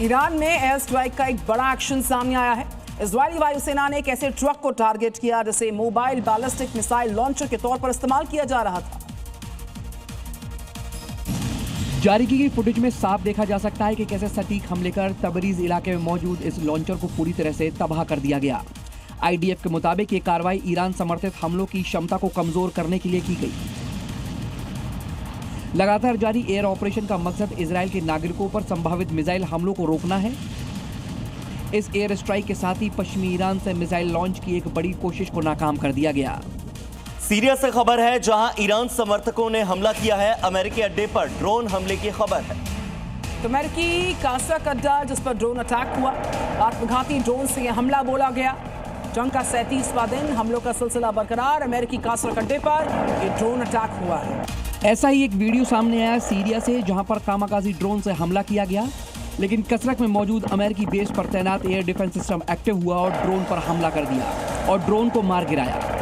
Iran में air strike का एक बड़ा एक्शन सामने आया है। इजरायली वायुसेना ने एक ऐसे ट्रक को टारगेट किया जिसे मोबाइल बैलिस्टिक मिसाइल लॉन्चर के तौर पर इस्तेमाल किया जा रहा था। जारी की गई फुटेज में साफ देखा जा सकता है कि कैसे सटीक हमले कर तबरीज इलाके में मौजूद इस लॉन्चर को पूरी तरह से तबाह कर दिया गया। आईडीएफ के मुताबिक ये कार्रवाई ईरान समर्थित हमलों की क्षमता को कमजोर करने के लिए की गई। लगातार जारी एयर ऑपरेशन का मकसद इजरायल के नागरिकों पर संभावित मिसाइल हमलों को रोकना है। इस एयर स्ट्राइक के साथ ही पश्चिमी ईरान से मिसाइल लॉन्च की एक बड़ी कोशिश को नाकाम कर दिया गया। सीरिया से खबर है, जहां ईरान समर्थकों ने हमला किया है। अमेरिकी अड्डे पर ड्रोन हमले की खबर है। तो अमेरिकी कासरक अड्डा जिस पर ड्रोन अटैक हुआ, आत्मघाती ड्रोन से यह हमला बोला गया। जंग का 37वां दिन, हमलों का सिलसिला बरकरार। अमेरिकी कासरक अड्डे पर यह ड्रोन अटैक हुआ है। ऐसा ही एक वीडियो सामने आया सीरिया से, जहां पर कामाकाजी ड्रोन से हमला किया गया, लेकिन कसरक में मौजूद अमेरिकी बेस पर तैनात एयर डिफेंस सिस्टम एक्टिव हुआ और ड्रोन पर हमला कर दिया और ड्रोन को मार गिराया।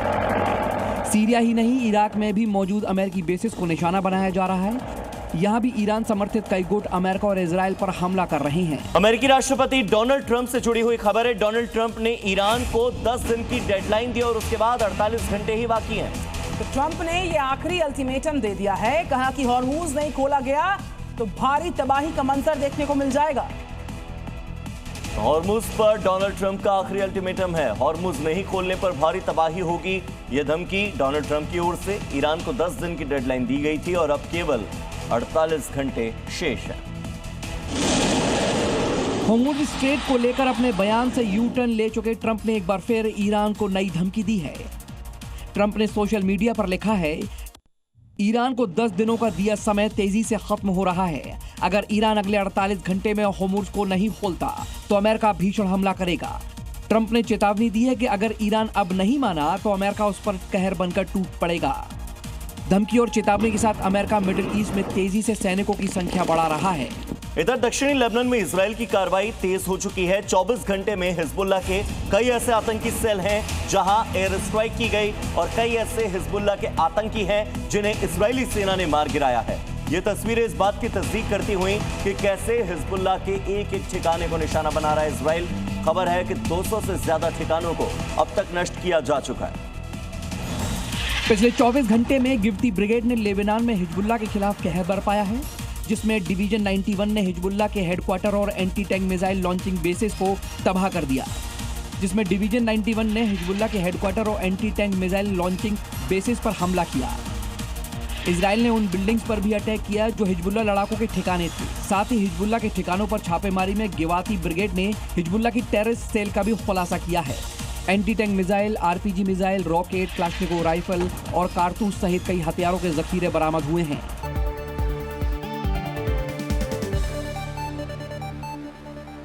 सीरिया ही नहीं, इराक में भी मौजूद अमेरिकी बेसिस को निशाना बनाया जा रहा है। यहाँ भी ईरान समर्थित कई गुट अमेरिका और इजराइल पर हमला कर रहे हैं। अमेरिकी राष्ट्रपति डोनाल्ड ट्रंप से जुड़ी हुई खबर है। डोनाल्ड ट्रंप ने ईरान को 10 दिन की डेडलाइन दी और उसके बाद 48 घंटे ही बाकी हैं। तो ट्रंप ने यह आखिरी अल्टीमेटम दे दिया है। कहा कि हॉर्मूज नहीं खोला गया तो भारी तबाही का मंजर देखने को मिल जाएगा। हॉर्मुज पर डोनाल्ड ट्रंप का आखिरी अल्टीमेटम है। हॉर्मुज नहीं खोलने पर भारी तबाही होगी, यह धमकी डोनाल्ड ट्रंप की ओर से। ईरान को 10 दिन की डेडलाइन दी गई थी और अब केवल 48 घंटे शेष है। हॉर्मुज स्ट्रेट को लेकर अपने बयान से यू टर्न ले चुके ट्रंप ने एक बार फिर ईरान को नई धमकी दी है। ट्रंप ने सोशल मीडिया पर लिखा है, ईरान को 10 दिनों का दिया समय तेजी से खत्म हो रहा है। अगर ईरान अगले 48 घंटे में हॉर्मुज को नहीं खोलता तो अमेरिका भीषण हमला करेगा। ट्रंप ने चेतावनी दी है कि अगर ईरान अब नहीं माना तो अमेरिका उस पर कहर बनकर टूट पड़ेगा। धमकी और चेतावनी के साथ अमेरिका मिडिल ईस्ट में तेजी से सैनिकों की संख्या बढ़ा रहा है। इधर दक्षिणी लेबनान में इजराइल की कार्रवाई तेज हो चुकी है। 24 घंटे में हिजबुल्लाह के कई ऐसे आतंकी सेल हैं जहां एयर स्ट्राइक की गई और कई ऐसे हिजबुल्लाह के आतंकी हैं जिन्हें इजरायली सेना ने मार गिराया है। ये तस्वीरें इस बात की तस्दीक करती हुई कि कैसे हिजबुल्लाह के एक एक ठिकाने को निशाना बना रहा है इजराइल। खबर है कि 200 से ज्यादा ठिकानों को अब तक नष्ट किया जा चुका है। पिछले 24 घंटे में गिवती ब्रिगेड ने लेबनान में हिजबुल्लाह के खिलाफ कहर बरपाया है, जिसमें डिवीजन 91 ने हिजबुल्लाह के हेडक्वार्टर और anti tank missile launching basis को तबाह कर दिया। जिसमें डिवीजन 91 ने हिजबुल्लाह के हेडक्वार्टर और anti tank missile launching basis पर हमला किया। इजराइल ने उन बिल्डिंग्स पर भी अटैक किया जो हिजबुल्लाह लड़ाकों के ठिकाने थे। साथ ही हिजबुल्लाह के ठिकानों पर छापेमारी में गिवाती ब्रिगेड ने हिजबुल्लाह की टेररिस्ट सेल का भी खुलासा किया है। Anti tank missile, RPG missile, rocket, Kalashnikov rifle और कारतूस सहित कई हथियारों के जखीरे बरामद हुए हैं।